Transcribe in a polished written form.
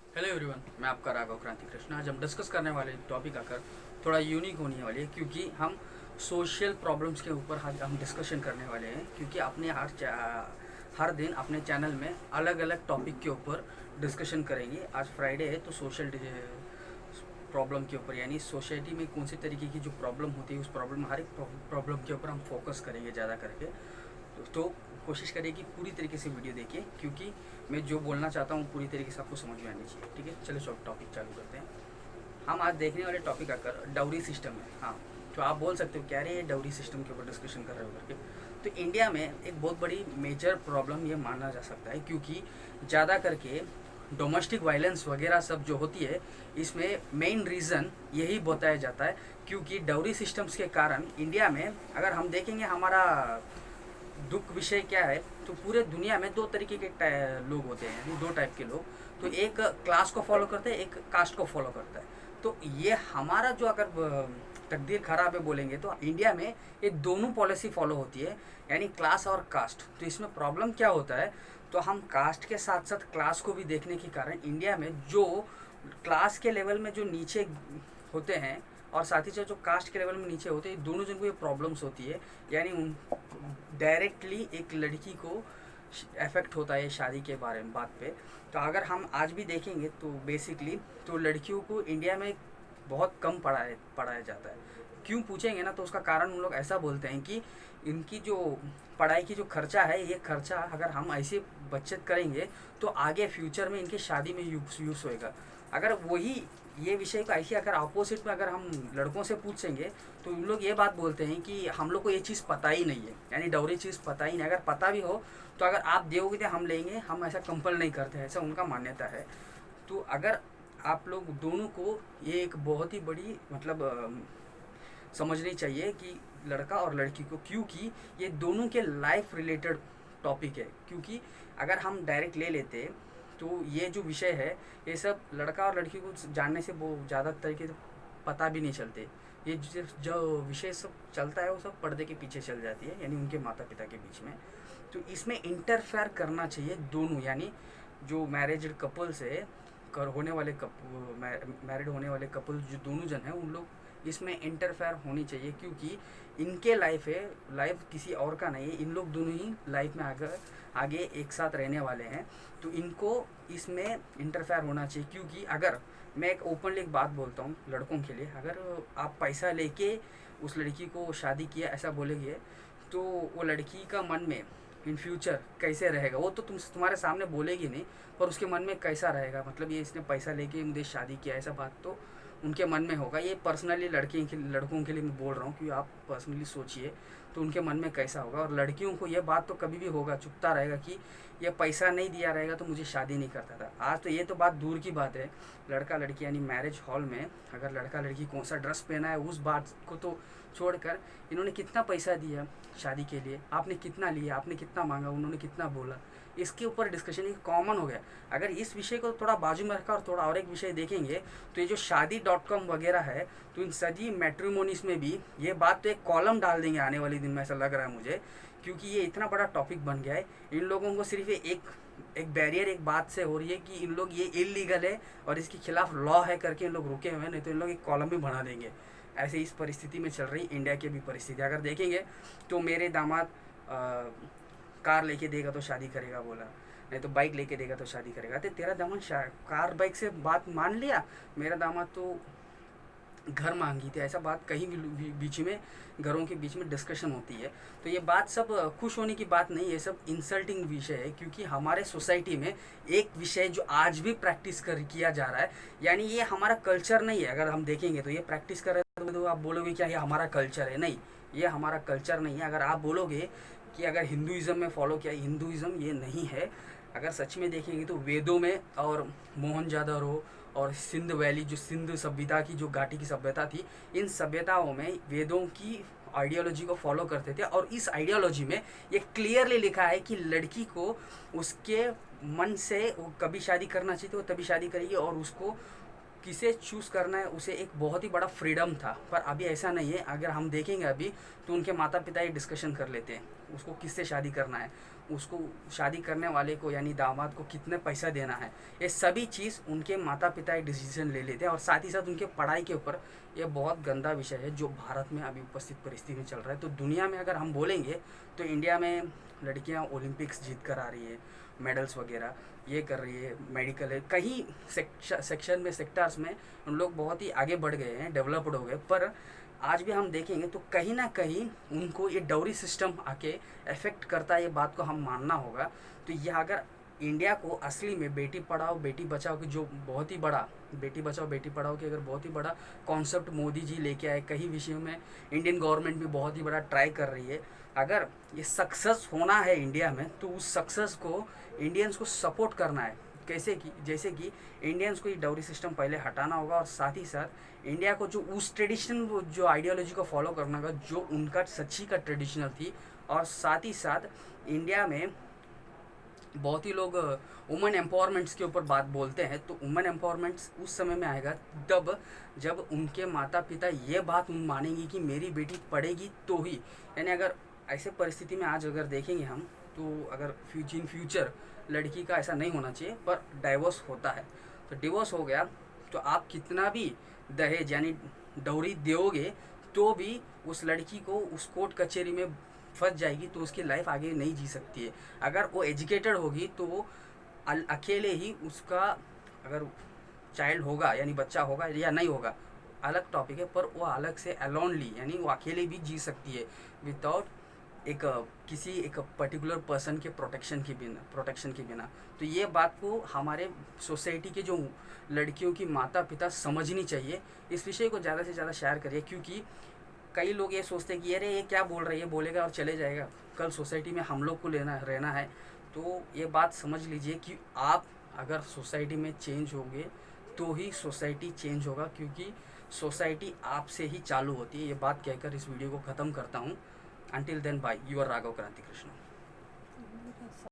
Hello everyone, मैं आपका राघव क्रांति कृष्ण। आज हम डिस्कस करने वाले टॉपिक आकर थोड़ा यूनिक होने वाली है, क्योंकि हम सोशल प्रॉब्लम्स के ऊपर आज हम डिस्कशन करने वाले हैं। क्योंकि अपने हर दिन अपने चैनल में अलग अलग टॉपिक के ऊपर डिस्कशन करेंगे। आज फ्राइडे है तो सोशल प्रॉब्लम के ऊपर, यानी सोसाइटी में कौन सी तरीके की जो प्रॉब्लम होती है उस प्रॉब्लम, हर एक प्रॉब्लम के ऊपर हम फोकस करेंगे ज़्यादा करके। तो कोशिश करिए कि पूरी तरीके से वीडियो देखिए, क्योंकि मैं जो बोलना चाहता हूँ पूरी तरीके से आपको समझ में आनी चाहिए। ठीक है, चलो टॉपिक चालू करते हैं। हम आज देखने वाले टॉपिक आकर डाउरी सिस्टम है। हाँ, तो आप बोल सकते हो क्या रे ये डाउरी सिस्टम के ऊपर डिस्कशन कर रहे हो करके। तो इंडिया में एक बहुत बड़ी मेजर प्रॉब्लम ये माना जा सकता है, क्योंकि ज़्यादा करके डोमेस्टिक वायलेंस वगैरह सब जो होती है, इसमें मेन रीज़न यही बताया जाता है। क्योंकि डाउरी सिस्टम्स के कारण इंडिया में अगर हम देखेंगे, हमारा दुख विषय क्या है, तो पूरे दुनिया में दो तरीके के लोग होते हैं, दो टाइप के लोग। तो एक क्लास को फॉलो करते हैं, एक कास्ट को फॉलो करता है। तो ये हमारा जो अगर तकदीर खराब है बोलेंगे तो इंडिया में ये दोनों पॉलिसी फॉलो होती है, यानी क्लास और कास्ट। तो इसमें प्रॉब्लम क्या होता है, तो हम कास्ट के साथ साथ क्लास को भी देखने के कारण इंडिया में जो क्लास के लेवल में जो नीचे होते हैं और साथ ही साथ जो कास्ट के लेवल में नीचे होते हैं, दोनों जन को ये प्रॉब्लम्स होती है। यानी उन डायरेक्टली एक लड़की को इफेक्ट होता है शादी के बारे में बात पे। तो अगर हम आज भी देखेंगे तो बेसिकली तो लड़कियों को इंडिया में बहुत कम पढ़ाया जाता है। क्यों पूछेंगे ना, तो उसका कारण उन लोग ऐसा बोलते हैं कि इनकी जो पढ़ाई की जो खर्चा है, ये खर्चा अगर हम ऐसे बचत करेंगे तो आगे फ्यूचर में इनकी शादी में यूज़ होएगा। अगर वही ये विषय को ऐसे अगर अपोजिट में अगर हम लड़कों से पूछेंगे तो उन लोग ये बात बोलते हैं कि हम लोग को ये चीज़ पता ही नहीं है, यानी डाउरी चीज़ पता ही नहीं। अगर पता भी हो तो अगर आप दोगे तो हम लेंगे, हम ऐसा कंपल नहीं करते, ऐसा उनका मान्यता है। तो अगर आप लोग दोनों को ये एक बहुत ही बड़ी मतलब समझनी चाहिए कि लड़का और लड़की को, क्योंकि ये दोनों के लाइफ रिलेटेड टॉपिक है। क्योंकि अगर हम डायरेक्ट ले लेते तो ये जो विषय है, ये सब लड़का और लड़की को जानने से वो ज़्यादा तरीके से पता भी नहीं चलते। ये जो विषय सब चलता है वो सब पर्दे के पीछे चल जाती है, यानी उनके माता पिता के बीच में। तो इसमें इंटरफेयर करना चाहिए दोनों, यानी जो मैरिज कपल्स है, कर होने वाले मैरिड होने वाले कपल जो दोनों जन हैं, उन लोग इसमें इंटरफेयर होनी चाहिए। क्योंकि इनके लाइफ है, लाइफ किसी और का नहीं है। इन लोग दोनों ही लाइफ में आगे आगे एक साथ रहने वाले हैं, तो इनको इसमें इंटरफेयर होना चाहिए। क्योंकि अगर मैं एक ओपनली एक बात बोलता हूँ लड़कों के लिए, अगर आप पैसा लेके उस लड़की को शादी किया ऐसा बोलेंगे, तो वो लड़की का मन में इन फ्यूचर कैसे रहेगा, वो तो तुम्हारे सामने बोलेगी नहीं, पर उसके मन में कैसा रहेगा, मतलब ये इसने पैसा लेके मुझे शादी किया, ऐसा बात तो उनके मन में होगा। ये पर्सनली लड़कों के लिए मैं बोल रहा हूँ, कि आप पर्सनली सोचिए तो उनके मन में कैसा होगा। और लड़कियों को ये बात तो कभी भी होगा, चुपता रहेगा कि ये पैसा नहीं दिया रहेगा तो मुझे शादी नहीं करता था। आज तो ये तो बात दूर की बात है, लड़का लड़की यानी मैरिज हॉल में अगर लड़का लड़की कौन सा ड्रेस पहना है उस बात को तो छोड़कर इन्होंने कितना पैसा दिया शादी के लिए, आपने कितना लिया, आपने कितना मांगा, उन्होंने कितना बोला, इसके ऊपर डिस्कशन एक कॉमन हो गया। अगर इस विषय को थोड़ा बाजू में रखा और थोड़ा और एक विषय देखेंगे, तो ये जो शादी.com वगैरह है, तो इन सभी मैट्रिमोनीस में भी ये बात तो एक कॉलम डाल देंगे आने वाले दिन में, ऐसा लग रहा है मुझे। क्योंकि ये इतना बड़ा टॉपिक बन गया है, इन लोगों को सिर्फ एक एक बैरियर एक बात से हो रही है कि इन लोग ये इलीगल है और इसके खिलाफ लॉ है करके इन लोग रुके हुए हैं, नहीं तो इन लोग एक कॉलम भी बना देंगे। ऐसे इस परिस्थिति में चल रही इंडिया की भी परिस्थिति अगर देखेंगे, तो मेरे दामाद कार लेके देगा तो शादी करेगा बोला, नहीं तो बाइक लेके देगा तो शादी करेगा। तो तेरा दामाद कार बाइक से बात मान लिया, मेरा दामाद तो घर मांगी थी, ऐसा बात कहीं भी बीच में घरों के बीच में डिस्कशन होती है। तो ये बात सब खुश होने की बात नहीं है, सब इंसल्टिंग विषय है। क्योंकि हमारे सोसाइटी में एक विषय जो आज भी प्रैक्टिस किया जा रहा है, यानी ये हमारा कल्चर नहीं है। अगर हम देखेंगे तो ये प्रैक्टिस कर रहे हैं, तो आप बोलोगे क्या ये हमारा कल्चर है? नहीं, ये हमारा कल्चर नहीं है। अगर आप बोलोगे कि अगर हिंदुज़म में फॉलो किया, हिंदुज़म ये नहीं है। अगर सच में देखेंगे तो वेदों में और मोहनजोदड़ो और सिंध वैली, जो सिंध सभ्यता की जो घाटी की सभ्यता थी, इन सभ्यताओं में वेदों की आइडियोलॉजी को फॉलो करते थे। और इस आइडियोलॉजी में ये क्लियरली लिखा है कि लड़की को उसके मन से वो कभी शादी करना चाहिए तो वो तभी शादी करेगी, और उसको किसे चूज़ करना है उसे एक बहुत ही बड़ा फ्रीडम था। पर अभी ऐसा नहीं है। अगर हम देखेंगे अभी, तो उनके माता पिता ये डिस्कशन कर लेते हैं उसको किससे शादी करना है। उसको शादी करने वाले को यानी दामाद को कितने पैसा देना है, ये सभी चीज़ उनके माता पिता एक डिसीजन ले लेते हैं। और साथ ही साथ उनके पढ़ाई के ऊपर ये बहुत गंदा विषय है जो भारत में अभी उपस्थित परिस्थिति में चल रहा है। तो दुनिया में अगर हम बोलेंगे तो इंडिया में लड़कियां ओलंपिक्स जीत कर आ रही है, मेडल्स वगैरह ये कर रही है, मेडिकल है, कहीं सेक्शन में सेक्टर्स में उन लोग बहुत ही आगे बढ़ गए हैं, डेवलप्ड हो गए। पर आज भी हम देखेंगे तो कहीं ना कहीं उनको ये डाउरी सिस्टम आके इफेक्ट करता है, ये बात को हम मानना होगा। तो यह अगर इंडिया को असली में बेटी पढ़ाओ बेटी बचाओ की जो बहुत ही बड़ा बेटी बचाओ बेटी पढ़ाओ की अगर बहुत ही बड़ा कॉन्सेप्ट मोदी जी लेके आए, कई विषयों में इंडियन गवर्नमेंट भी बहुत ही बड़ा ट्राई कर रही है, अगर ये सक्सेस होना है इंडिया में तो उस सक्सेस को इंडियंस को सपोर्ट करना है। कैसे कि जैसे कि इंडियंस को ये डाउरी सिस्टम पहले हटाना होगा और साथ ही साथ इंडिया को जो उस ट्रेडिशन जो आइडियोलॉजी को फॉलो करना होगा जो उनका सच्ची का ट्रेडिशनल थी। और साथ ही साथ इंडिया में बहुत ही लोग वुमेन एम्पावरमेंट्स के ऊपर बात बोलते हैं, तो वुमेन एम्पावरमेंट्स उस समय में आएगा तब जब उनके माता पिता ये बात मानेंगी कि मेरी बेटी पढ़ेगी तो ही। यानी अगर ऐसे परिस्थिति में आज अगर देखेंगे हम तो अगर इन फ्यूचर लड़की का ऐसा नहीं होना चाहिए पर डाइवोर्स होता है, तो डिवोर्स हो गया तो आप कितना भी दहेज यानी डौरी दोगे तो भी उस लड़की को उस कोर्ट कचहरी में फंस जाएगी, तो उसकी लाइफ आगे नहीं जी सकती है। अगर वो एजुकेटेड होगी तो वो अकेले ही उसका अगर चाइल्ड होगा यानी बच्चा होगा या नहीं होगा अलग टॉपिक है, पर वो अलग से अलोनली यानी वो अकेले भी जी सकती है विदाउट किसी एक पर्टिकुलर पर्सन के प्रोटेक्शन के बिना। तो ये बात को हमारे सोसाइटी के जो लड़कियों की माता पिता समझनी चाहिए। इस विषय को ज़्यादा से ज़्यादा शेयर करिए, क्योंकि कई लोग ये सोचते हैं कि अरे ये क्या बोल रही है, बोलेगा और चले जाएगा, कल सोसाइटी में हम लोग को रहना है। तो ये बात समझ लीजिए कि आप अगर सोसाइटी में चेंज होंगे तो ही सोसाइटी चेंज होगा, क्योंकि सोसाइटी आपसे ही चालू होती है। ये बात कहकर इस वीडियो को ख़त्म करता हूँ। Until then, bye. You are Raghav Kranti Krishna.